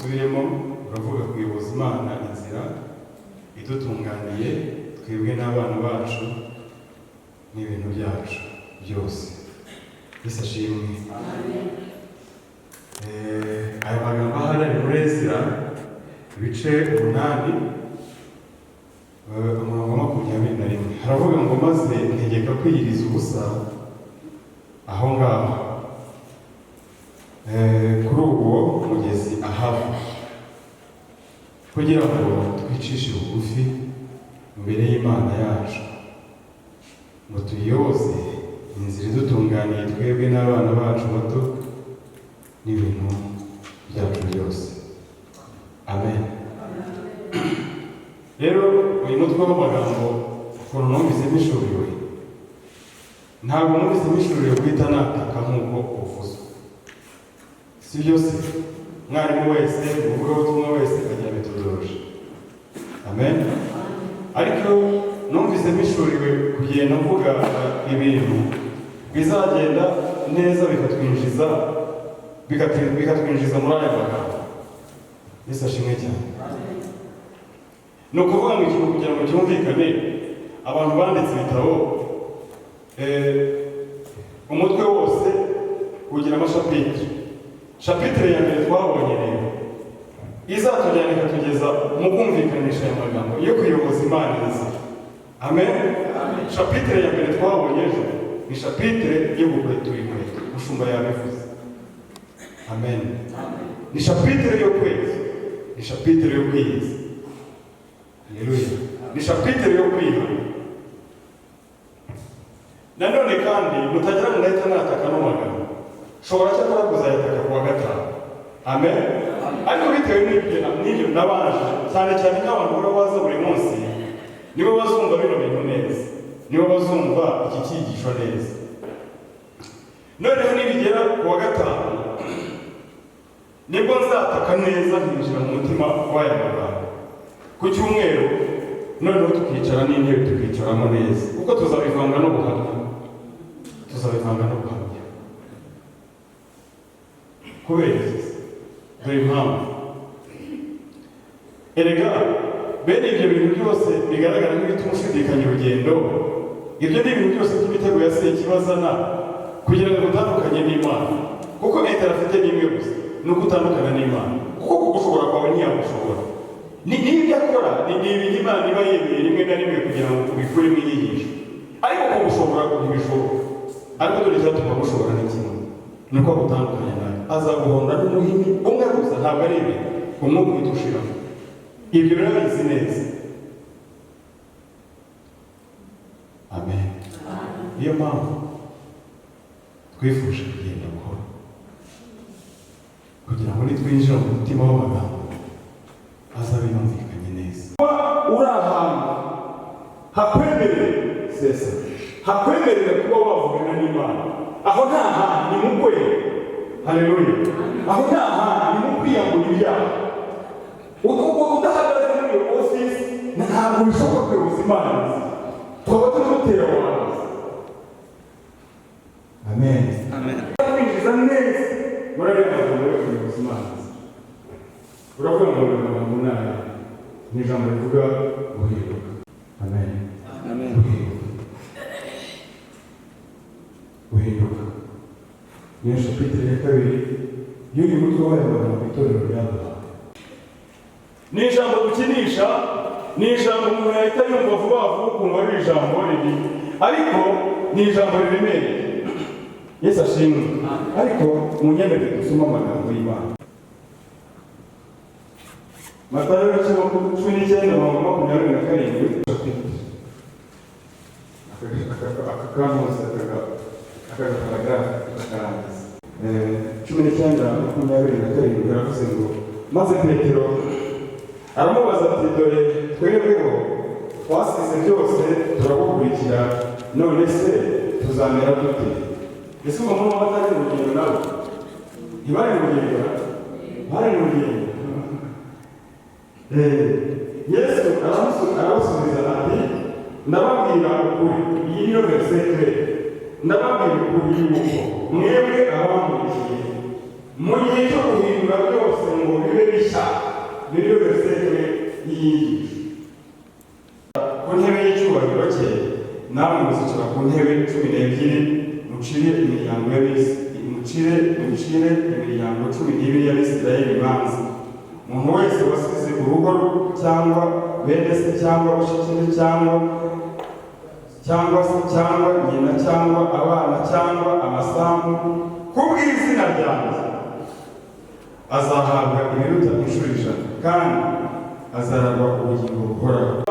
dusubiremo uravuga kuyoboza Imana inzira idutunganiye twebwe n'abana bacu n'ibintu byacu byose. Yesu ashimwe. Aya magambo ahari ari muri Ezra ibice 8 umurongo 21 haravuga ngo maze ntegeka kwiyiriza ubusa aho ngaho kuri uwo mugezi ahava, kugira ngo twicishe bugufi imbere y'Imana yacu ngo tuyoze inzira idutunganiye twebwe n'abana bacu bato n'ibintu byacu byose. Amen. Rero uyu mutwe w'amagambo ukuntu numvise mishuriwe, ntabwo numvise mishuriwe guhita nataka nk'uko uvuze, si byose. Mwarimu wese, umuvugabutumwa wese agira metodoloji. Amen. Ariko numvise mishuriwe kugenda mvuga ibintu bizagenda neza bikatwinjiza muri aya magambo. Yesu ashimwe cyane. Ni ukuvuga ngo ikintu kugira ngo cyumvikane, abantu banditse ibitabo umutwe wose ugira amashapitire. Shapitire ya mbere twabonye rero izatujyana ikatugeza mu kumvikanisha aya magambo yo kuyoboza Imana inzira. Amen. Shapitire ya mbere twabonye ejo ni shapitire yo gukwetura inkweto, umushumba yabivuze. Amen. Ni shapitire yo kweza, ni shapitire yo kwiyiza. Haleluya. Ni shapitire yo kwihana. Nanone kandi mutagira ngo ndahita nataka no magambo, shobora cyakora kuzayataka kuwa gatanu. Amen. Ariko bitewe n'ibyo nabaje cyane cyane nk'abantu baza buri munsi, nibo bazumva bino bintu neza, nibo bazumva iki cyigisho neza. Noneho nibigera kuwa gatanu nibwo nzataka neza nkinjira mu mutima w'aya magambo. Ku cyumweru noneho tukicara n'intebe tukicaramo neza, kuko tuzabivanga no guhamya. Kubera dore impamvu. Erega bene ibyo bintu byose bigaragara nk'ibituma ushidikanya urugendo, ibyo ni ibintu byose by'imitego ya Sekibazana kugira ngo utandukanye n'Imana. Kuko Etera afite n'imwe gusa, ni uko utandukana n'Imana. Kuko kugushobora kwawe ntiyagushobora. N'ibyo akora ni ibintu Imana iba yemeye rimwe na rimwe kugira ngo ubikuremo inyigisho. Ariko kugushobora ntibishoboka. Ariko dore icyatuma gushobora ni kimwe, ni uko gutandukanya nawe. Azaguhonda n'umuhini umwe gusa, ntabwo ari ibi umwuka uhita ushiramo. Ibyo rero bizi neza. Amen. Niyo mpamvu twifuje kugenda buhoro kugira ngo nitwinjira mu mutima w'amagambo azabe yumvikanye neza. Uri ahantu hakwemerera sesa, hakwemerera kuba wavugana n'Imana, aho nta hantu ni mu kwera. Haleluya. Aho nta hantu ni mu kwiyambura ibyaha. Udahagaze muri iyo ofisi ntabwo bishoboka kuyoboza Imana neza, twaba tumutera wawe. Amen. Amen. Kwinjiza neza muri ayo magambo yo kuyoboza Imana neza. Uravuga ngo amagambo n'aya ni ijambo rivuga guhinduka. Amen. Amen. Guhinduka niyo shapitire ya kabiri y'uyu mutwe w'aya magambo itorero ryaduhaye. Ni ijambo dukinisha, ni ijambo umuntu yahita yumva vuba vuba ukumva ari ijambo ribi, ariko ni ijambo riremereye. Yesu ashimwe. Ariko munyemerere dusoma amagambo y'Imana. Matayo 19:27 akakamuza akakarangiza 19:27 baravuze ngo maze Petero aramubaza ati dore twebweho twasize byose turagukurikira, none se tuzamera dute? Ese uwo muntu watari mu rugendo nawe ntibari mu rugendo, bari mu rugendo. Yesu arabasubiza ati ndababwira ukuri. Iyi niyo versete. Ndababwira ukuri yuko mwebwe abamurikiye mu gihe cyo guhindura byose ngo bibe bishya. Nibyo versete yigisha. Ku ntebe y'icyubahiro cye namwe muzicara ku ntebe 12 mucire imiryango y'abisi, mucire imiryango 12 y'Abisirayeli imanza. Umuntu wese wasize urugo cyangwa bene se cyangwa bashiki cyangwa nyina cyangwa abana cyangwa amasambu kubw'izina ryanjye azahabwa ibiruta inshuro 100 kandi azaragwa ubugingo buhoraho.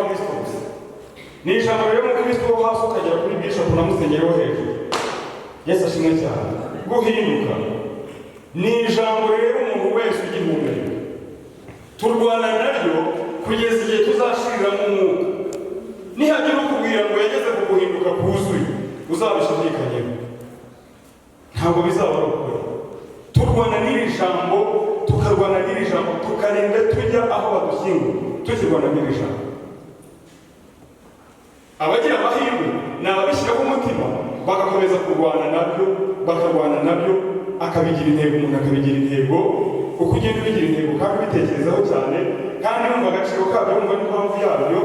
Ni ijambo rero mu Kristo wo hasi ukagera kuri bishop na musenyeri wo hejuru. Yesu ashimwe cyane. Guhinduka ni ijambo rero umuntu wese ugihumeka turwana naryo kugeza igihe tuzashirira mu mwuka. Nihagira ukubwira ngo yageze ku guhinduka kuzuye uzabishidikanyeho, ntabwo bizaba ari ukuri. Turwana n'iri jambo, tukarwana n'iri jambo, tukarinda tujya aho badushyingura tukirwana n'iri jambo. Abagira amahirwe ni ababishyiraho umutima bagakomeza kurwana nabyo, bakarwana nabyo, akabigira intego. Umuntu akabigira intego, uko ugenda ubigira intego kandi ubitekerezaho cyane kandi wumva agaciro kabyo, wumva n'impamvu yabyo,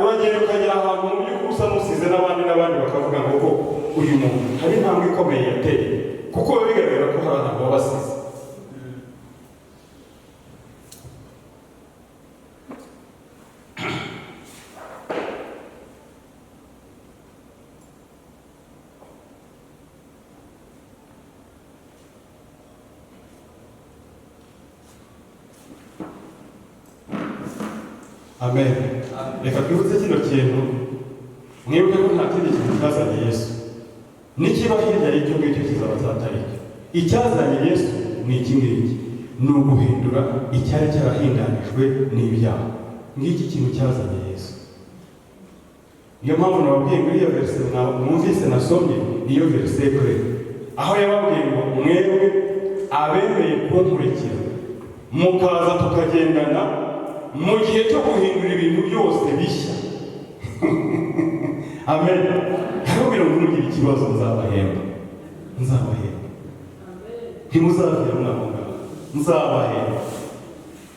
uragenda ukagera ahantu mu by'ukuri usa n'usize n'abandi bakavuga ngo uyu muntu hari intambwe ikomeye yateye, kuko biba bigaragara ko hari ahantu wabasize. Amen. Reka twibutse kino kintu, mwibuke ko nta kindi kintu cyazanye Yesu. Nikiba hirya y'icyo ngicyo kizaba cyatariki. Icyazanye Yesu ni iki ngiki, ni uguhindura icyari cyarahindanijwe n'ibyaha. Ngiki kintu cyazanye Yesu. Niyo mpamvu nababwiye muri iyo verse mwumvise nasomye, niyo verse kure, aho yababwiye ngo mwebwe abemeye kunkurikira mukaza tukagendana mu gihe cyo guhindura ibintu byose bishya. Amen. Harubira ngo mugire ikibazo nzabahemba. Ntimuzavira mwabonga, nzabahemba.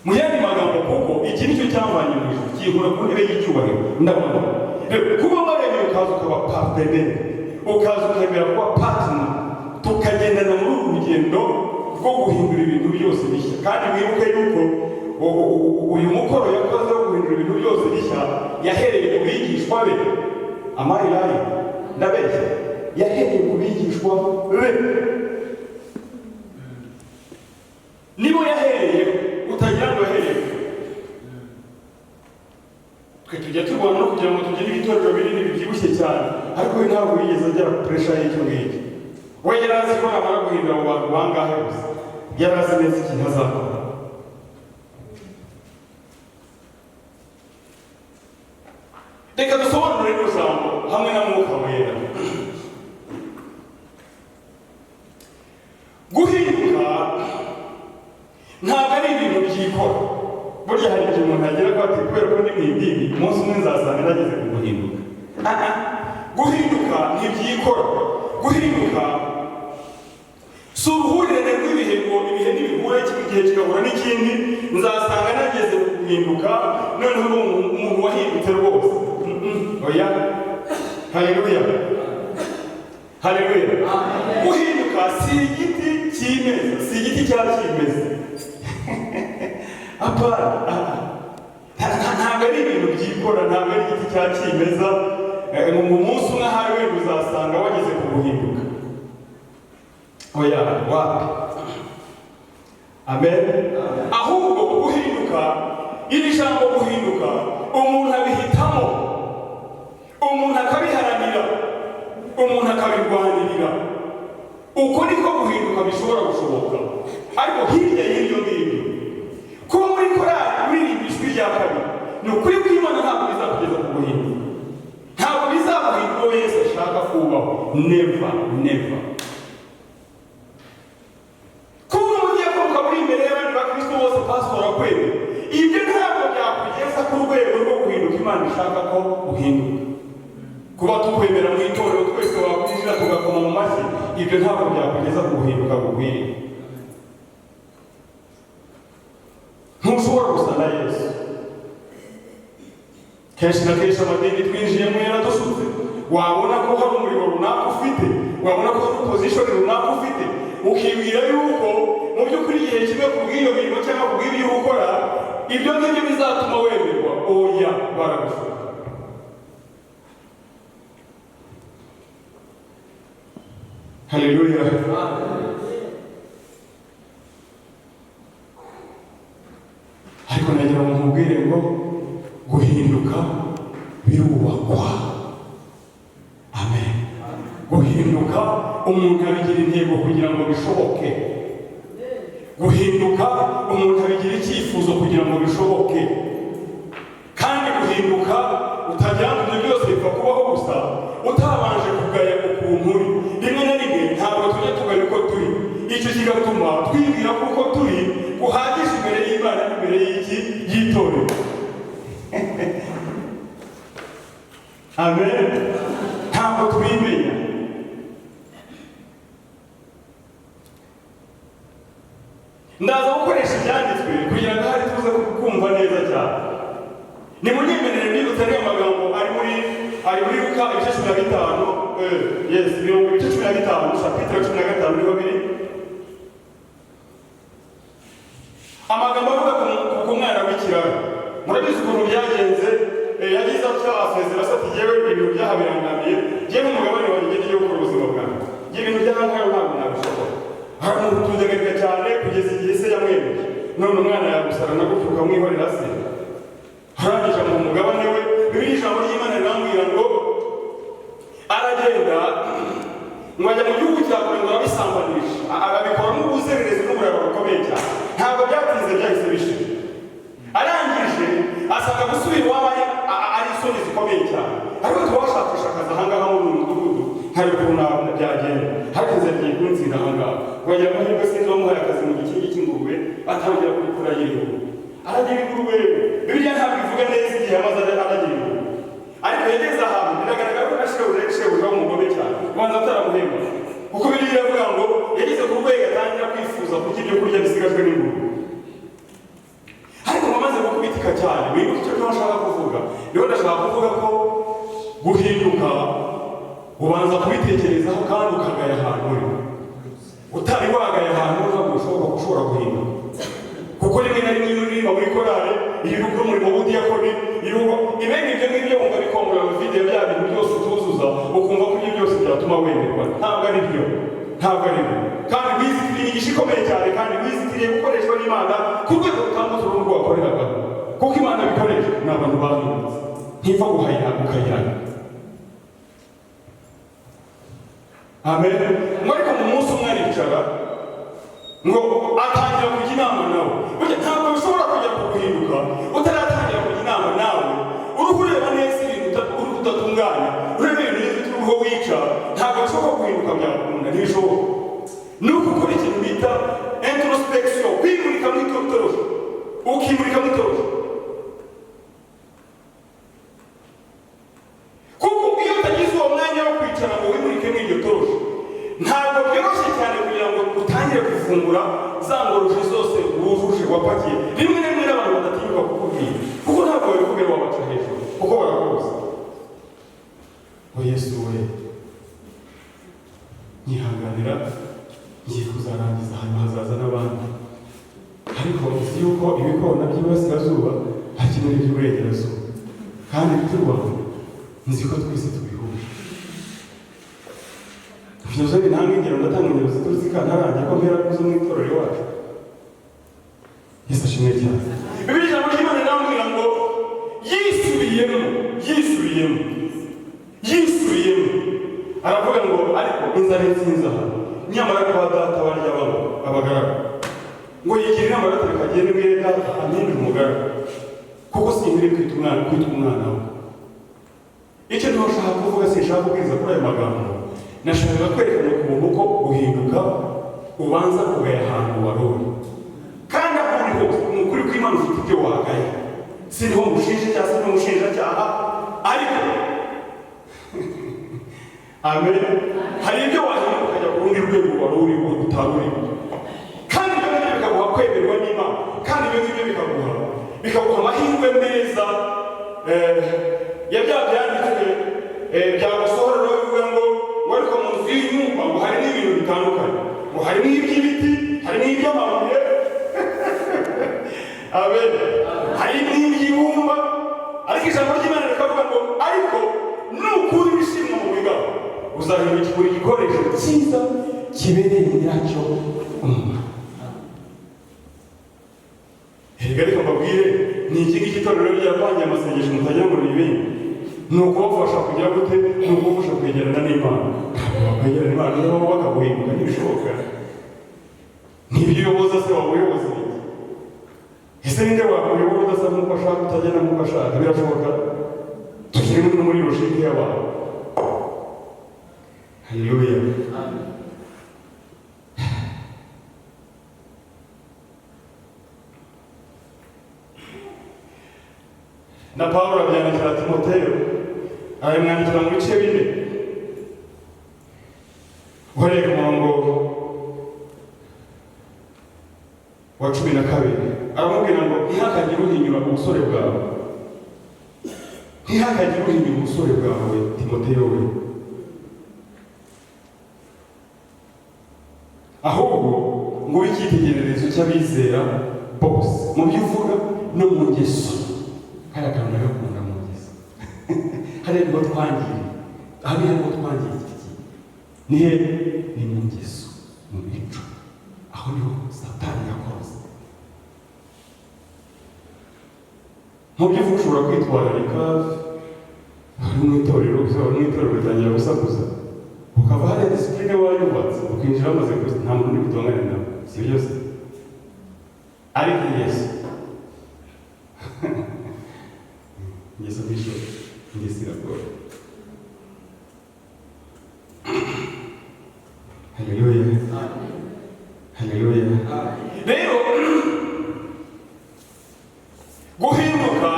Mu yandi magambo, kuko iki nicyo cyamvanye mu ijuru kihura ku ntebe y'icyubahiro. Ndabona kuba waremeye ukaza ukaba partenaire, ukaza ukemera kuba partner, tukagendana muri uru rugendo rwo guhindura ibintu byose bishya. Kandi mwibuke yuko uyu mukoro yakoze wo guhindura ibintu byose bishya yahereye ku bigishwa be. Amayirayi ndabeshya, yahereye ku bigishwa be. Nibo yahereye, utagira ngo yahereye. Twe tujya turwana no kugira ngo tugire ibitorero binini bibyibushye cyane, ariko we ntabwo yigeze agera ku pressure y'icyo ngicyo. We yari azi ko namara guhindura abo bantu bangahe gusa, yari azi neza ikintu azakora. Reka dusobanure iryo jambo hamwe na Mwuka Wera. Guhinduka ntabwo ari ibintu byikora. Burya hari igihe umuntu agira ko ati kubera ko ndi mu idini umunsi umwe nzasanga nageze ku guhinduka. Guhinduka ntibyikora. Guhinduka si uruhurirane rw'ibihe ngo ibihe ntibihure, igihe kigahura n'ikindi nzasanga nageze ku guhinduka noneho umuntu wahindutse rwose. Oya. Haleluya. Haleluya. Guhinduka si igiti kimeza, si igiti cya kimeza. Apana. Ntabwo ari ibintu byikora, ntabwo ari igiti cya kimeza. Mu munsi umwe hari wenda uzasanga wageze ku guhinduka. Oya, wapi. Amen. Ahubwo guhinduka, iri jambo guhinduka, umuntu abihitamo, umuntu akabiharanira, umuntu akabirwanirira. Uko niko guhinduka bishobora gushoboka. Ariko hirya y'ibyo ngibyo, kuba muri korali uririmbishwa irya kabiri, ni ukuri ko Imana ntabwo bizakugeza ku guhinduka. Ntabwo bizaguhindura uwo Yesu ashaka kubaho. Never, never. Kuba ugiye kuruka muri imbere y'abandi bakristo bose pastora kwebe, ibyo ntabwo byakugeza ku rwego rwo guhinduka Imana ishaka ko uhinduka. Kuba tukwemera mu itorero twese wakwinjira tugakoma mu mashyi, ibyo ntabwo byakugeza ku guhinduka gukwiriye. kenshi na kenshi amadini twinjiyemo yaradusutse. Wabona ko hari umurimo runaka ufite, wabona ko hari position runaka ufite, ukibwira yuko mu by'ukuri igihe kimwe kubw'iyo mirimo cyangwa kubw'ibyo ukora ibyo ngibyo bizatuma wemerwa. Oya, baragushuka. Haleluya. Ariko nagira ngo mubwire ngo guhinduka birubakwa. Amen. Guhinduka umuntu abigira intego kugira ngo bishoboke. Guhinduka umuntu abigira icyifuzo kugira ngo bishoboke. Kandi guhinduka utagira ngo ibyo byose bipfa kubaho gusa utabanje kugaya ukuntu uri. Rimwe na rimwe ntabwo tujya tugaya uko turi. Icyo kigatuma twibwira ko uko turi guhagije imbere y'Imana n'imbere y'itorero. Amen. Ntabwo twimenya. Ndaza gukoresha ibyanditswe kugira ngo hari tuze kumva neza cyane. Ni mu nyemerere mbibutsa ariya magambo ari muri Luka ibice 15, ibice 15, chapitre 15 niho biri. Amagambo avuga ku mwana w'ikiraro. Murabizi ukuntu byagenze, yagize atya asezera ati yewe ibintu byahabirangamiye, ngiye n'umugabane wanjye ngiye gukora ubuzima bwanjye. Ngiye ibintu by'ahangahe ntabwo nabishobora. Haramutunzegarika cyane kugeza igihe se yamwemeje. None umwana yagusara na gutyo ukamwihorera se. Harangije mu mugabane we, Bibiliya ijambo ry'Imana rirambwira ngo aragenda ngo ajya mu gihugu cya kure ngo abisambanisha. Abikoramo ubuzererezi n'uburara bukomeye cyane. Ntabwo byatinze byahise bishira. Arangije asanga gusubira iwabo ari isoni zikomeye cyane. Ariko twashakisha akazi ahangaha muri uyu mudugudu hari ukuntu byagenda. Hageze agiye kunsinda ahangaha. Wagira ngo nibwo sinzi wamuhaye akazi mu gikingi cy'ingurube atangira kubikora yiriwe. Aragira ingurube. Bibiliya ntabwo ivuga neza igihe amaze aragira ingurube. Ariko yageze ahantu biragaragara ko shebuja w'umugome cyane. Ubanza ataramuhemba. Kuko Bibiliya iravuga ngo yageze ku rwego atangira kwifuza kurya ibyo kurya bisigajwe n'ingurube. Ariko bamaze gukubitika cyane, wibuke icyo nashaka kuvuga. Rero ndashaka kuvuga ko guhinduka ubanza kubitekerezaho kandi ukagaya ahantu uri. Utari wagaya ahantu ntabwo ushobora guhinduka. Kuko rimwe na rimwe uririmba muri korale, iriruka umurimo w'ubudiyakoni, ibindi ibyo ngibyo wumva bikongora mu video bya bintu byose utuzuza, ukumva ko ibyo byose byatuma wemerwa. Ntabwo ari byo. Kandi wizitiriye imigisha ikomeye cyane, kandi wizitiriye gukoreshwa n'Imana ku rwego rutandukanye n'urwo wakoreraga. Kuko Imana bikoresha ni abantu bahindutse. Ntiva guhayira ukayirana. Amen. Ariko mu munsi umwe aricara ngo atangira kujya inama nawe. Ntabwo bishobora kujya kuguhinduka utaratangira kujya inama nawe. Uruhu ureba neza ibintu udatunganya, ureba ibintu neza uruhu wica, ntabwo bishobora guhinduka byakunda, ntibishoboka. Ni ukukora ikintu bita introspection, kwimurika mu itorosho, ukimurika mu itorosho. Kuko iyo utagize uwo mwanya wo kwicara ngo wimurike mu iryo torosho, ntabwo byoroshye cyane kugira ngo utangire kufungura za ngorosho zose wujuje wapakiye. Rimwe na rimwe n'abantu badatinyuka kukubwira, kuko ntabwo babikubwira wabaca hejuru, kuko barakubuza. O Yesu we, nyihanganira, ngiye kuzarangiza hanyuma hazaza n'abandi. Ariko nzi yuko ibikona by'iburasirazuba hakenewe iby'uburengerazuba, kandi iby'u Rwanda nzi ko twese tubihuje. Ibyo ni ntabwo ingero ndatanga ingero zituruzi kantarangira ko mpera kuzo mu itorero iwacu. Yesu ashimwe cyane. Bibiliya ijambo ry'Imana rirambwira ngo yisubiyemo. Aravuga ngo ariko inzara nzinza hano. Nyamara kwa data barya abagaragu. Ngo yigira inama rero kagende mwere data amindure umugaragu. Kuko sinkwiriye kwita umwana we. Icyo ntashaka kuvuga sinshaka kubwiriza kuri aya magambo. Nashakaga kwerekana ku muntu ko guhinduka ubanza kugaya ahantu wari uri. Kandi aho uri hose ni ukuri ko Imana ufite ibyo wagaya. Siniho ngushinje cyangwa se n'umushinjacyaha, ariko amen, hari ibyo wahinduka ukajya ku rundi rwego wari uriho utari uriho. Kandi ibyo ngibyo bikaguha kwemerwa n'Imana, kandi ibyo ngibyo bikaguha amahirwe meza ya bya byanditswe byagusohora no bivuga ngo ariko mu nzu y'inyumba ngo hari n'ibintu bitandukanye, ngo hari n'iby'ibiti, hari n'iby'amabuye amen, hari n'iby'ibumba, ariko ijambo ry'Imana rikavuga ngo ariko nukura ibishimwa mu bigabo uzahindukira buri gikoresho cyiza kibereye nyiracyo umumaro. Reka mbabwire, ni iki ngiki itorero ryarapangiye amasengesho mutajya ngo ni ibindi, ni ukubafasha kugira gute, ni ukubafasha kwegerana n'Imana. Kwegerana n'Imana niba bakaguhinduka ntibishoboka. N'ibyo uyoboza se waba uyoboza iki? Ese ninde wakuyobora udasa nk'uko ashaka, utagenda nk'uko ashaka? Birashoboka? Tukiri no muri logique y'abantu. Haleluya. Na Paulo abyandikira Timoteyo, aramwandikira mu bice bine. Uhereye ku murongo wa 12 aramubwira ngo ntihakagire uhinyura ubusore bwawe, ntihakagire uhinyura ubusore bwawe Timoteyo we, ahubwo ngo w'icyitegererezo cy'abizera bose mu byo uvuga no mu ngeso. Hari akantu nagakunda mu ngeso hari ngo twangire, hari ngo twangire iki nihe, ni mu ngeso, mu mico, aho niho Satani yakoze. Mu byo uvuga ushobora kwitwararika, hari mu itorero bitangira gusakuza, ukava hari disipurine wayubatse, ukinjira amaze gusa nta muntu uri gutongana nawe, si byose ariko Yesu Yesu bisho ngisira kwa. Haleluya. Haleluya. Rero guhinduka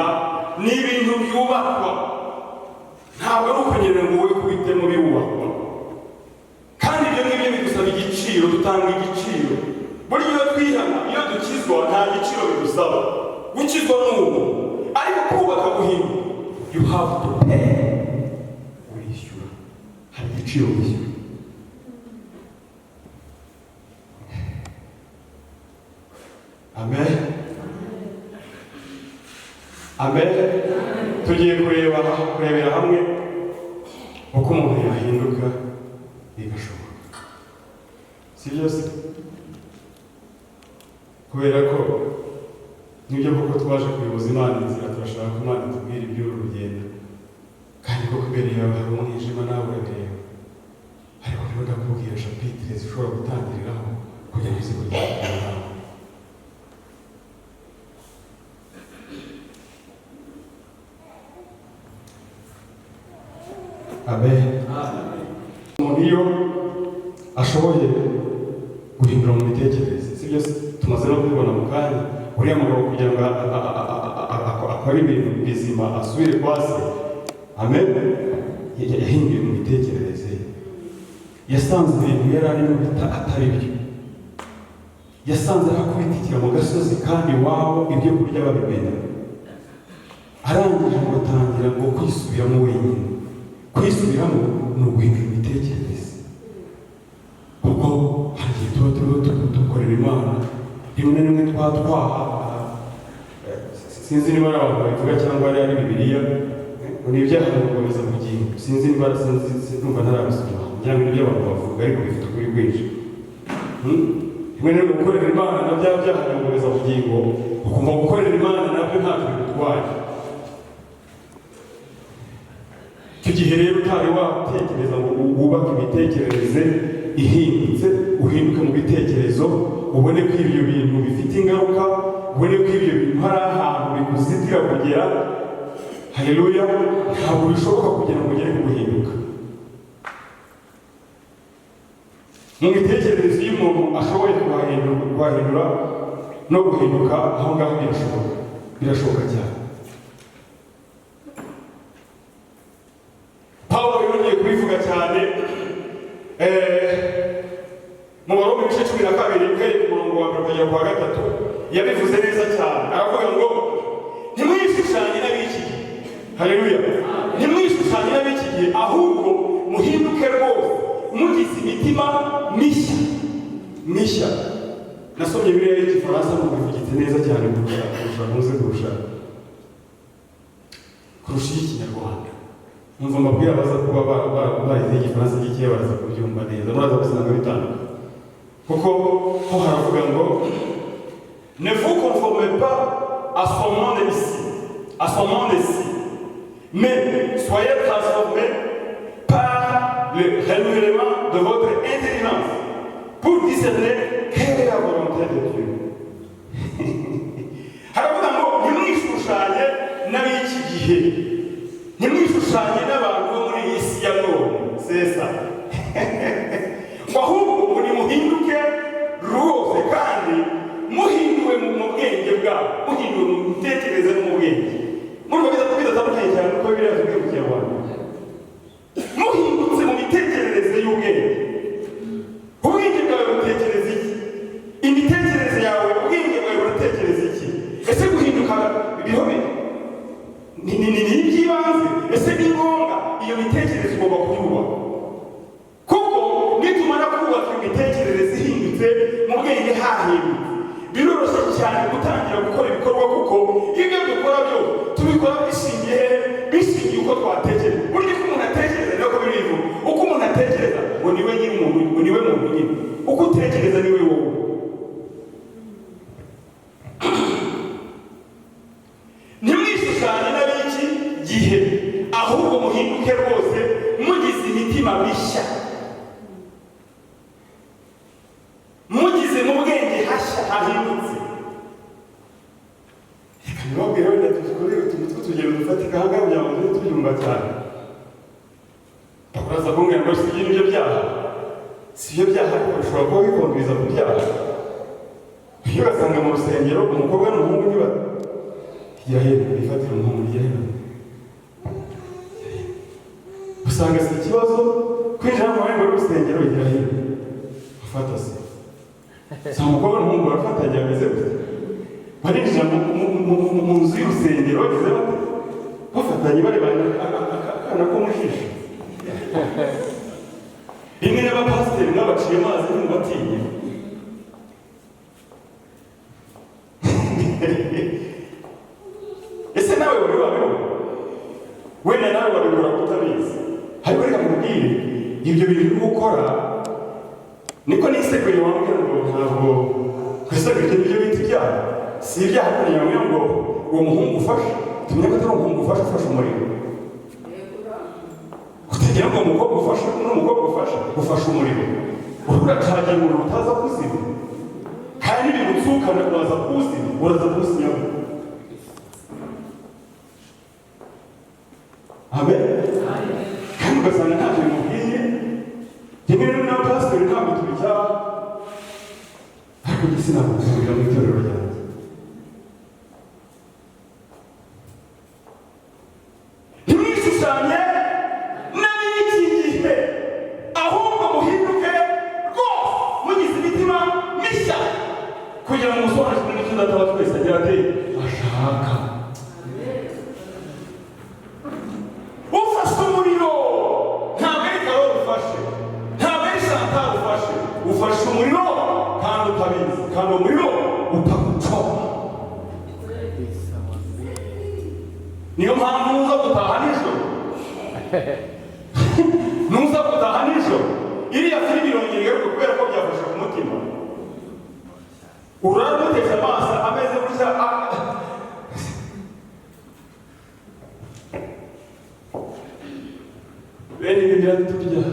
ni ibintu byubakwa, ntabwo ari ukugira ngo wowe kubitemo biwubakwa. Kandi ibyo ngibyo bigusaba igiciro, dutanga igiciro. Buri iyo twihana, iyo dukizwa nta giciro bigusaba, gukizwa n'ubu. Ariko kubaka guhinduka, you have to pay. Wishyura, hari igiciro wishyura. Amen. Amen. Tugiye kurebera hamwe uko umuntu yahinduka bigashoboka, si byose? Kubera ko nibyo koko twaje kuyoboza Imana inzira, turashaka ko Imana itubwira iby'uru rugendo, kandi ko kubera iyo hari umwijima nawe urareba, ariko niba ndakubwira chapitre zishobora gutangiriraho kugira ngo ize kugera. Amen. Umuntu iyo ashoboye guhindura mu mitekerereze, si byose tumaze no kubibona mu kanya, uriya mugabo kugira ngo akore ibintu bizima asubire kwa se, amen, yahinduye mu mitekerereze. Yasanze ibintu yari arimo atari byo, yasanze akubitikira mu gasozi kandi iwabo ibyo kurya babimenya. Arangije ngo atangira ngo kwisubiramo wenyine. Kwisubiramo ni uguhindura imitekerereze, kuko hari igihe tuba turiho dukorera Imana, rimwe na rimwe twaha sinzi niba ari abantu babivuga cyangwa ari Bibiliya, ni ibyaha bikomeza bugingo. Sinzi niba numva ntarabisoma, ngira ngo nibyo abantu bavuga ariko bifite ukuri kwinshi. Rimwe na rimwe gukorera Imana na bya byaha bikomeza bugingo, ukumva gukorera Imana nabyo ntacyo bigutwaye. Icyo gihe rero utari watekereza ngo wubake imitekerereze ihindutse, uhinduke mu bitekerezo, ubone ko ibyo bintu bifite ingaruka, ubone ko ibyo bintu hari ahantu bikuzitira kugera. Haleluya. Ntabwo bishoboka kugira ngo ugere ku guhinduka. Mu mitekerereze y'umuntu ashoboye kuhahindura no guhinduka, aho ngaho birashoboka cyane. Paulo yongeye kubivuga cyane mu Baroma ibice 12 uhereye ku murongo wa 1 kugera ku wa 3, yabivuze neza cyane. Aravuga ngo ntimwishushanye n'ab'iki gihe, nasomye Bibiliya y'igifaransa ngo bivugitse neza cyane kurusha iy'ikinyarwanda. Numva mbabwira abaza kuba barize igifaransa gikeya baraza kubyumva neza, muraza gusanga bitandukanye. Kuko ho haravuga ngo ne vous conformez pas à son monde ici, mais soyez transformés par le renouvellement de votre intelligence pour discerner quelle est la volonté de Dieu. Haravuga ngo ntimwishushanye n'ab'iki gihe, ntimwishushanye n'abantu bo muri iyi si ya none, sesa ahubwo nimuhinduke rwose kandi muhinduwe mu bwenge bwabo, muhinduwe mu mitekerereze no mu bwenge. Murumva bidatandukanye cyane uko Bibiliya zivuga mu Kinyarwanda. Muhindutse mu mitekerereze y'ubwenge. Ubwenge bwawe butekereza iki? Imitekerereze yawe, ubwenge bwawe buratekereza iki? Ese guhinduka bihobe ni iby'ibanze? Ese ni ngombwa iyo mitekerereze ugomba kuyubaha? Kuko nitumara kubaka imitekerereze ihindutse mu bwenge hahindutse, biroroshye cyane gutangira gukora ibikorwa, kuko ibyo dukora byose tubikora bishingiye uko twatekereza. Burya uko umuntu atekereza niko biriho. Uko umuntu atekereza ngo niwe nyine umuntu, ngo niwe muntu nyine. Uko utekereza niwe wowe. Ntimwishushanye n'ab'iki gihe, ahubwo muhinduke rwose mugize imitima mishya, mugize mu bwenge hashya hahindutse. Reka ntibabwire wenda tuzikore utuntu tw'utugero dufatika aha ngaha kugira ngo tujye tubyumva cyane. Bakuraza kumbwira ngo si ibyo byaha, si ibyo byaha, ariko bishobora kuba bikonduza ku byaha. Iyo ugasanga mu rusengero umukobwa n'umuhungu ntibajya hejuru, bifatira umuhungu ijya hejuru, usanga si ikibazo kwinjira mu marembo y'urusengero ijya hejuru, ufata se si umukobwa n'umuhungu barafatanya bameze gusa, barinjira mu nzu y'urusengero bageze bafatanye barebana akana ko mu jisho. Rimwe n'abapasiteri mwabaciye amazi ntimubatinye. Ese nawe wari wabibona? Wenda nawe wabikora utabizi. Ariko reka mubwire, ibyo bintu uri gukora niko niseguye wambwira ngo ntabwo kwisegurira ibyo bita ibyaha. Si ibyaha kugira ngo uwo muhungu ufashe, tumenya ko atari umuhungu ufashe umuriro. Utagira ngo umukobwa ufashe n'umukobwa ufashe umuriro, uracagira umuriro utaza kuzima. Hari n'ibintu usukana uraza kuwuzima, uraza kuwusinyaho. Amen. Kandi ugasanga ntacyo bimubwiye. Rimwe n'abapasitori ntabwo tubicyaha, ariko njye sinakubwira mu itorero ryanjye. Ntimwishushanye n'ab'iki gihe, ahubwo muhinduke rwose mugize imitima mishya, kugira ngo musobanukirwe n'icyo Data wa twese agira ate ashaka. Ufashe umuriro ntabwo ari Karoli ufashe, ntabwo ari Chantal ufashe, ufashe umuriro kandi utabizi, kandi umuriro utagucoma. Niyo mpamvu nuza gutaha nijoro nuza gutaha nijoro iriya filime irongera igaruka kubera ko byafashe ku mutima. Uramuteze amaso ameze gutya, bene ibi biraturya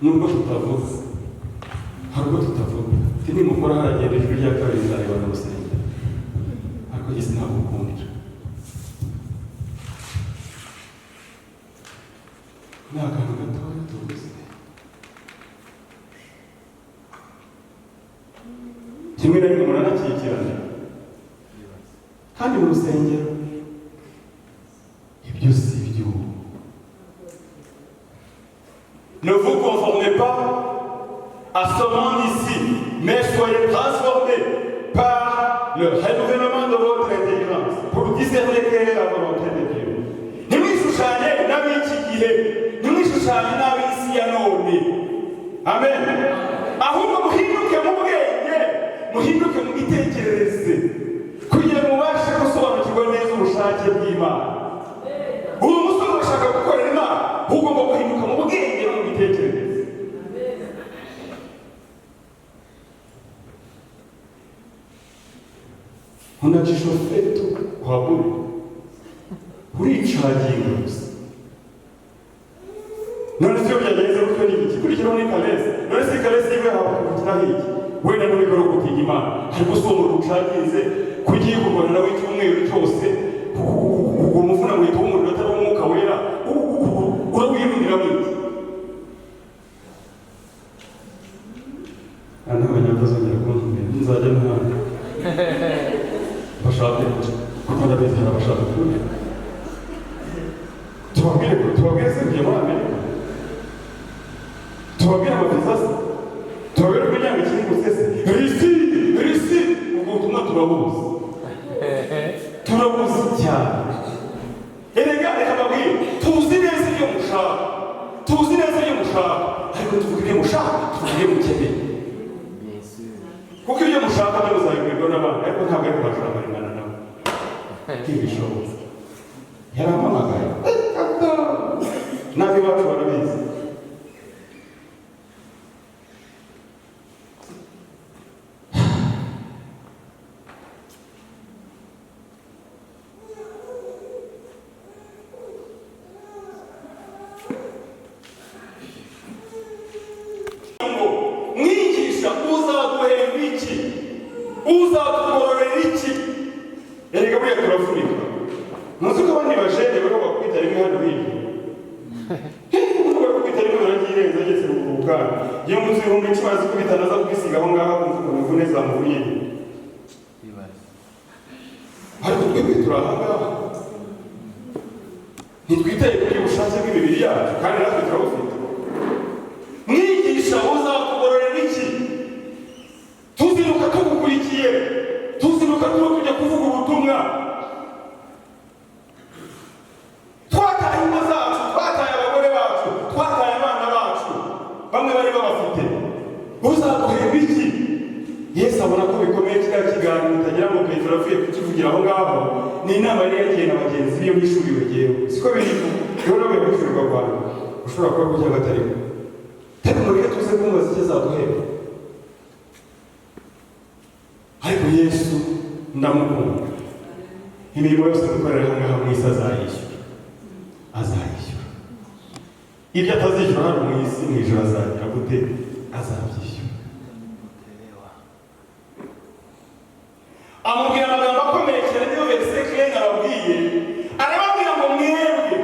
nubwo tutavuga, hari ubwo tutavuga. Nimukora haragenda ijwi rya kabiri nzareba na rusengero, ariko njye sinagukundira. Ni akantu gatoya tuzi. Kimwe na rimwe umuntu anakikirana, kandi mu rusengero ibyo si byo. Ne vous conformez pas à ce monde ici, mais soyez transformés par le renouvellement de votre intelligence pour discerner quelle est la volonté de Dieu. Ntimwishushanye n'ab'iki gihe, ntimwishushanye n'ab'isi ya none. Amen. Ahubwo muhinduke mu bwenge muhinduke mu mitekerereze kugira ngo mubashe gusobanukirwa neza ubushake bw'Imana. Uwo musore urashaka gukorera Imana, ugomba guhinduka mu bwenge no mu mitekerereze. Unajishoferi tu kwa bure, uricaginga gusa. None se byagenze gutyo ni iki? Kurikiraho ni Kalesi. None se Kalesi yiwe habakira hiki? Wenda n'ubikora gutinya Imana, ariko so mu rucaginze kugiye kubona nawe icyumweru cyose uwo mufuna mu gitondo umuriro atari umwuka wera urawiyumvira mwiki. Ana abanyabazongera kuntumira nzajya n'ahandi bashaka kuko ndabizera abashaka kuri tubabwire se kujya muri Amerika, tubabwire amavizasi, tubabwire kugira ngo ikindi gusese risi ubwo butumwa turabuzi cyane. Erega reka babwire tuzi neza ibyo mushaka, ariko tuvuge ibyo mushaka, tuvuge mukeneye, kuko ibyo mushaka byo muzabibwirwa n'abandi, ariko ntabwo ari kubashaka baringana nabo. Ntibishoboka. Yarampamagaye nabi bacu barabizi. Mwigisha uzaduhemba iki? Uzatugororera iki? Erega buriya turafunika. Muzi ko abandi bajene bari bakwita rimwe hano hirya. Bari bakwita rimwe baragirenza ageze ku bwana. Iyo munsi y'ibihumbi icumi azi kubitana aza kubisiga aho ngaho akunze ukuntu imvune zamuvuye. Ariko twebwe turi aha ngaha. Ntitwitaye kuri ubushake bw'imibiri yacu kandi natwe turabufite. Mwigisha uzakugororera iki? Tuzinuka tugukurikiye, tuzinuka tujya kuvuga ubutumwa. Twataye ingo zacu, twataye abagore bacu, twataye abana bacu, bamwe bari babafite. Uzaduhemba iki? Yesu abona ko bikomeye kiriya kiganiro utagira ngo Petero avuye kukivugira aho ngaho, ni inama yari yagiye na bagenzi be y'ishuri bagiyeho. Siko biri rero bihujurwa Rwanda, ushobora kuba kujya batarimo. Ariko muri tuze kumubaza icyo azaduhemba. Ariko Yesu ndamukunda. Imirimo yose dukorera aha ngaha mu isi azayishyura. Ibyo atazishyura hano mu isi mu ijoro azagira gute? Azabyishyura. Amubwira amagambo akomeye cyane niyo verse Clen ababwiye. Arababwira ngo mwebwe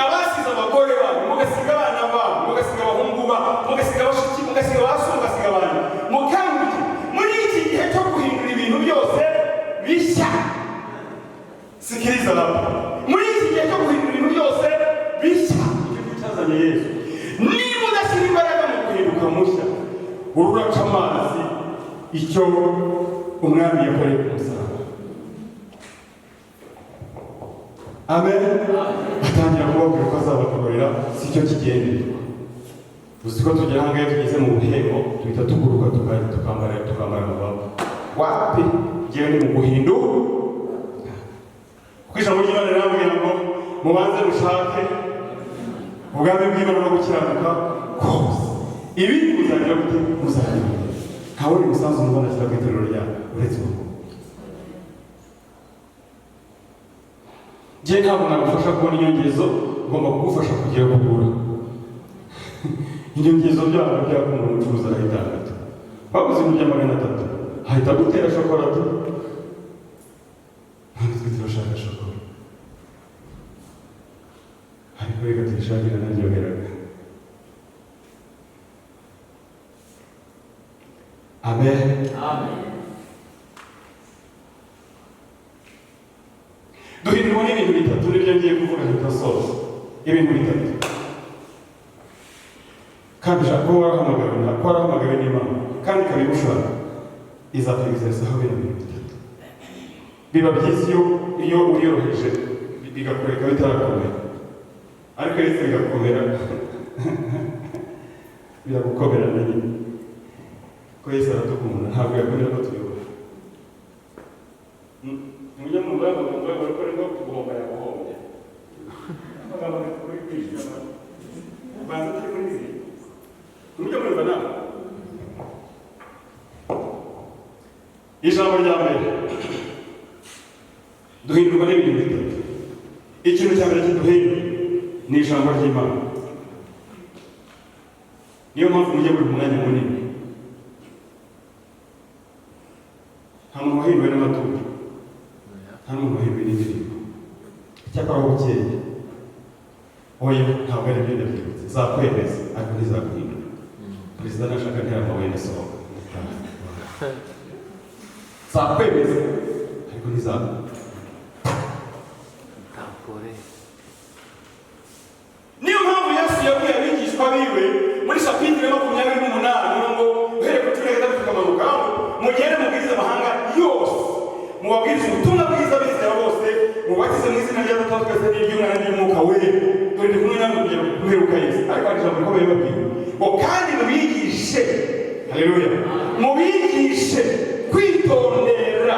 abasize abagore banyu, mugasiga abana banyu, mugasiga abahungu banyu, mugasiga abashiki, mugasiga abasu, mugasiga abantu, mukanguke muri iki gihe cyo guhindura ibintu byose bishya. Sikiriza rapa, muri iki gihe cyo guhindura ibintu byose bishya, icyo cyazanye Yesu. Niba udashyira imbaraga mu guhinduka mushya, ururaca amazi icyo umwami yakoreye ku musaraba. Amen. Atangira kubabwira ko azabagororera, si cyo kigenderwa. Uzi ko tugera ahangahe tugeze mu buhembo, tuhita tuguruka tukambara amababa. Wapi? Njyewe ni mu guhinduka. Kuko ijambo ry'Imana rirambwira ngo mubanze mushake ubwami bw'Imana no gukiranuka kose. Ibi muzagira gute? Muzagira. Nta wundi musanzu mubona ashyira ku itorero ryawe uretse uwo. Njye ntabwo nagufasha kubona inyongezo, ugomba kugufasha kugira kugura. Inyongezo byabo byakunda umucuruzi arahita hagati. Baguze mu bya 300, ahita gutera shokorati. Ntabwo turashaka shokora. Ariko reka tuyishakire nanjyogeraga. Amen. Amen. Duhindurwa n'ibintu bitatu nibyo ngiye kuvuga bitasoza. Ibintu bitatu. Kandi ushaka ko warahamagawe n'Imana kandi ikabigushaka, izakwigizaho ibintu bitatu. Biba byiza iyo uyoroheje bigakoreka bitarakomera, ariko iyo bigakomera biragukomera na nyine. Ko Yesu aradukunda, ntabwo yakwemera ko tuyobora. mujye mu rwego rukora no kugomba yaguhombye amagambo kuri kwishyura banza turi muri izi mujye murumva nawe ijambo rya mbere duhindurwa n'ibintu bitatu. Ikintu cya mbere kiduhindura ni ijambo ry'Imana. Niyo mpamvu mujye buri mwanya munini. Nta muntu wahinduwe n'amatungo, nta muntu wahinduwe n'indirimbo, icyakora aho bukeye oya ntabwo ari byo ndabyibutse zakwemeza ariko ntizaguhindura. Perezida nashaka ntiyamabuye ndasohoka zakwemeza ariko ntizaguhindura. Niyo mpamvu Yesu yabwiye abigishwa biwe muri kapitire 28 ngo uhereye ku cumi na gatatu tukamanuka mugende mubwirize amahanga yose mubabwirize ubutumwa bwiza bizera bose mubatize mu izina rya Data twese n'iry'Umwana n'Umwuka wera dore ndi kumwe namwe kugera ku mperuka y'isi. Ariko hari ijambo rikomeye babwiwe ngo kandi mubigishe, haleluya, mubigishe kwitondera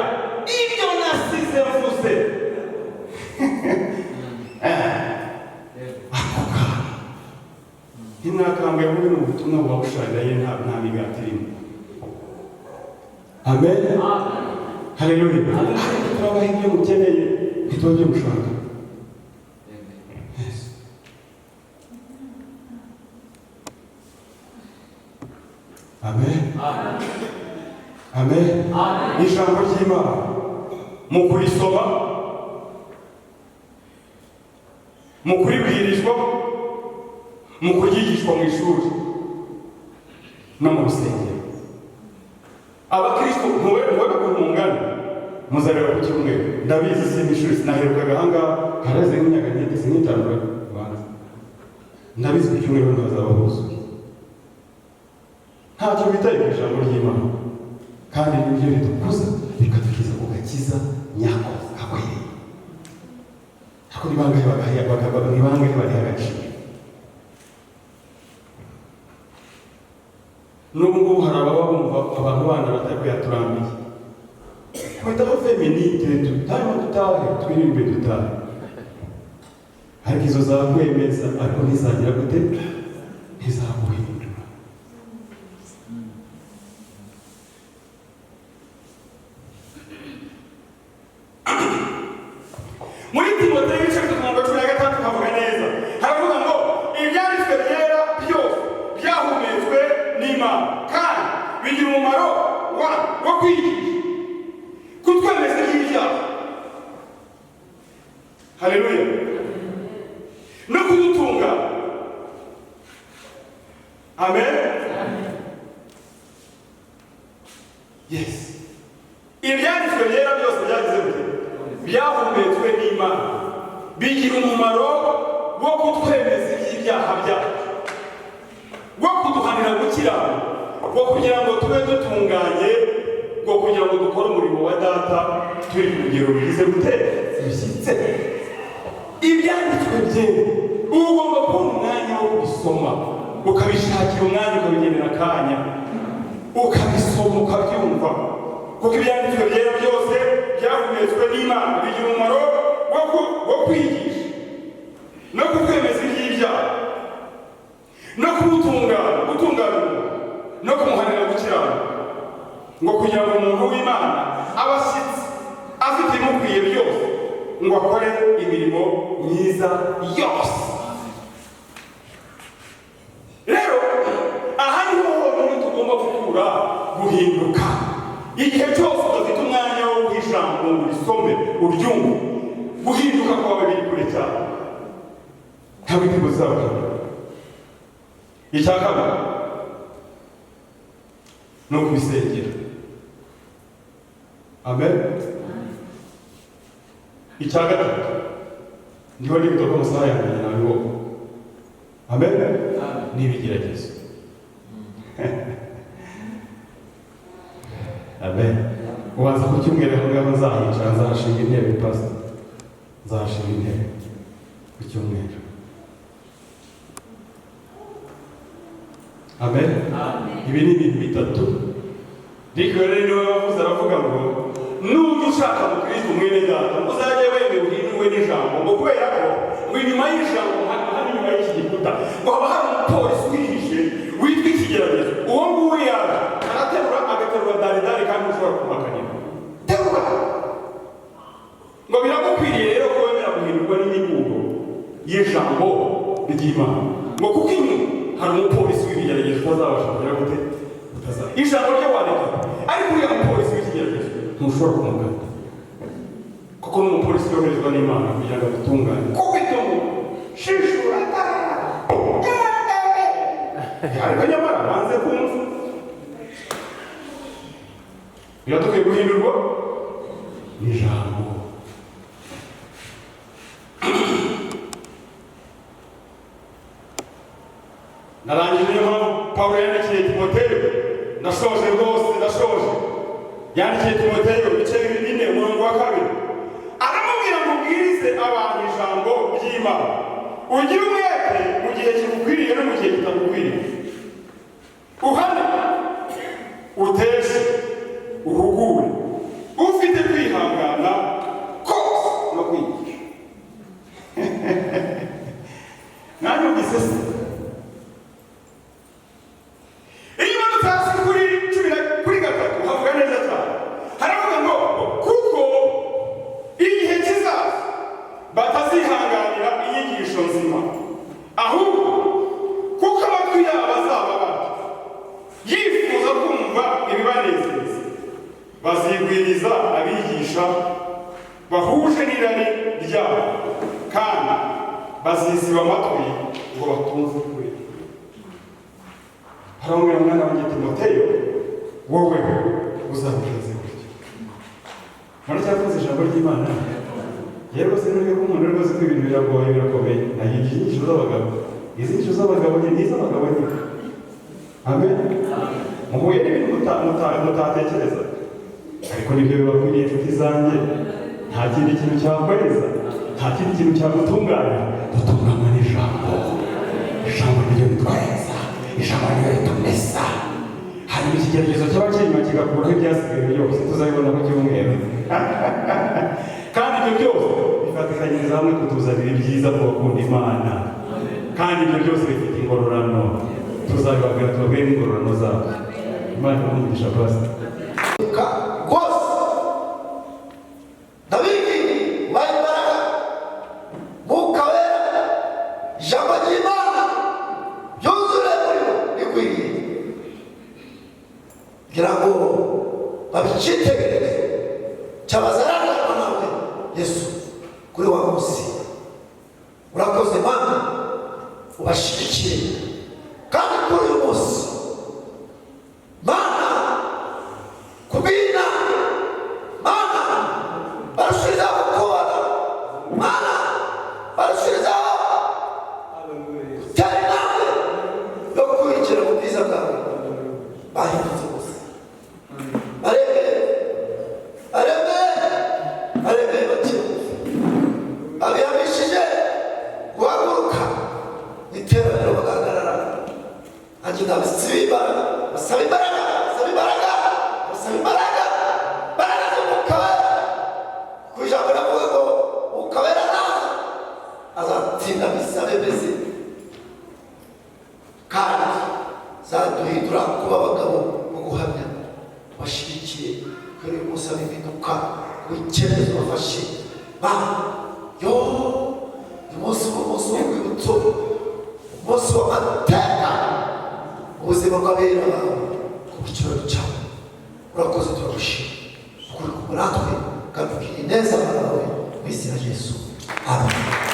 ibyo nasize mvuze. Ntimwakangaye mube mu butumwa bubabushagaye nta migati irimo. Amen. Haleluya. Turabaha ibyo mukeneye ntituba byo mushaka. Amen. Amen. Ijambo ry'Imana mu kurisoma, mu kuribwirizwa, mu kuryigishwa mu ishuri no mu rusengero. Abakristo mube kumungana muzareba ku cyumweru. Ndabizi sinishuri sinaherukaga ahangaha haraze nk'imyaka nk'itatu n'itanu banza. Ndabizi ku cyumweru ntazaba buzuye. Ntacyo bitaye ku ijambo ry'Imana kandi nibyo bidukuza bikatugeza ku gakiza nyako gakwiriye. Ariko ni bangahe bariha agaciro? Nubwo hari ababa bumva abantu bana batari kuyaturambiye twitaho feminite dutahe twirimbe dutahe, ariko izo zakwemeza ariko ntizagira gute ntizaguhindura. Muri Timoteyo ibice 3:16 havuga neza, haravuga ngo ibyanditswe byera byose byahumetswe n'Imana kandi bigira umumaro wo kwigisha, kutwemeza iby'ibyaha, haleluya, no kudutunga. Amen. Yes. Ibyanditswe byera byose byagize gute? Byahumetswe n'Imana, bigira umumaro wo kutwemeza iby'ibyaha byacu, wo kuduhanira gukiranuka, wo kugira ngo tube dutunganye, wo kugira ngo dukore umurimo wa Data turi ku rugero rwize gute bishyitse. Ibyanditswe byera ugomba kubona umwanya wo kubisoma, ukabishakira umwanya, ukabigenera akanya, ukabisoma ukabyumva, kuko ibyanditswe byera byose byahumetswe n'Imana, bigira umumaro wo kwigisha no kutwemeza iby'ibyaha no gutunganya no kumuhanira gukiranuka, ngo kugira ngo umuntu w'Imana abe ashyitse afite ibimukwiye byose ngo akore imirimo myiza yose. Rero aha niho honyine tugomba gukura guhinduka. Igihe cyose udafite umwanya wo guhijambo ngo urisome uryumve, guhinduka kwawe biri kure cyane, ntabwo intego zawe. Icya kabiri ni ukubisengera. Amen. Icya gatatu ndiho n'ibitoka amasaha yanjye nabiho. Amen. N'ibigeragezo. Amen. Ubanza ku cyumweru aho ngaho nzahicara, nzahashinga intebe pastor, nzahashinga intebe ku cyumweru. Amen. Ibi ni ibintu bitatu. Ariko rero niwe wavuze aravuga ngo nujya ushaka mu Kristo mwene data uzajye wemera uhindurwe n'ijambo ngo kubera ko ngo inyuma y'ijambo hano inyuma y'iki gikuta ngo haba hari umupolisi wihishe witwa ikigeragezo. Uwo nguwo yaje araterura agaterura daridari kandi ushobora kumakanira terura ngo biragukwiriye rero ko wemera guhindurwa n'imiburo y'ijambo ry'Imana ngo kuko inyuma hari umupolisi w'ibigeragezo utazabasha kugera gute ijambo ryo wandika ariko uriya mupolisi w'ikigeragezo ntushobora kumugana kuko n'umupolisi yoherezwa n'Imana kugira ngo agutunganye kuko icyo ngo shishura ariko nyamara banze kumva biradukwiye guhindurwa n'ijambo. narangije niyo mpamvu Pawulo yandikiye Timoteyo ndashoje rwose ndashoje yandikiye Timoteyo ibice 4 umurongo wa 2 aramubwira ngo ubwirize abantu ijambo ry'Imana ugire umwete mu gihe kigukwiriye no mu gihe kitagukwiriye uhane uteshe uhugure ufite kwihangana kose no kwigisha nanjye ubwisese batazihanganira inyigisho nzima ahubwo kuko amatwi yabo azaba bato yifuza kumva ibibanezeza bazigwiriza abigisha bahuje n'irari ryabo kandi baziziba amatwi ngo batumve ukuri. haramubwira mwana wanjye Timoteyo wowe uzabigeze gutya muracyakunze ijambo ry'Imana yewe se nubwo umuntu rwose ko ibintu birakomeye nayigisha inyigisho z'abagabo izi nyigisho z'abagabo ni iz'abagabo nyine amen muhuye n'ibintu mutatekereza ariko nibyo bibakwiriye inshuti zanjye nta kindi kintu cyakweza nta kindi kintu cyagutunganya dutunganywa n'ijambo. Ijambo niryo ritweza ijambo niryo ritumesa hanyuma ikigeragezo cy'abakinywa kigakuraho ibyasigaye byose tuzabibona ku cyumweru kandi ibyo byose bifatikanyiriza hamwe kutuzanira ibyiza ku bakunda Imana kandi ibyo byose bifite ingororano tuzabibabwira tubabwire n'ingororano zabo. Imana imugisha pastor rwose ndabiki bayimbaraga mukabera ijambo ry'Imana byuzure murimo bikwiriye kugira ngo babicitegereze cyabazarangana nawe Yesu kuri wa munsi. Urakoze Mana ubashyigikiye kandi kuri uyu munsi Mana kubina Mana barushijeho gukora Mana barushijeho gutera intambwe yo kwinjira mu bwiza bwawe bahindutse gusa arebe bakiri abihamishije guhaguruka iteraniro bagahagarara nanjye ndabisiba basaba imbaraga z'umwuka wera ku ijambo navuga ngo umwuka wera naza azatsinda bisabe mbese kandi zaduhindura kuba abagabo mu guhamya bashyigikiye kuri uyu munsi w'impinduka w'icyemezo bafashe yo umunsi w'urwibutso umunsi w'amateka ubuzima bw'abera bawe ku kiraro cyawe. Urakoze turagushima ukuri kumwe natwe kandi ukiri neza bawe mu izina rya Yesu amen.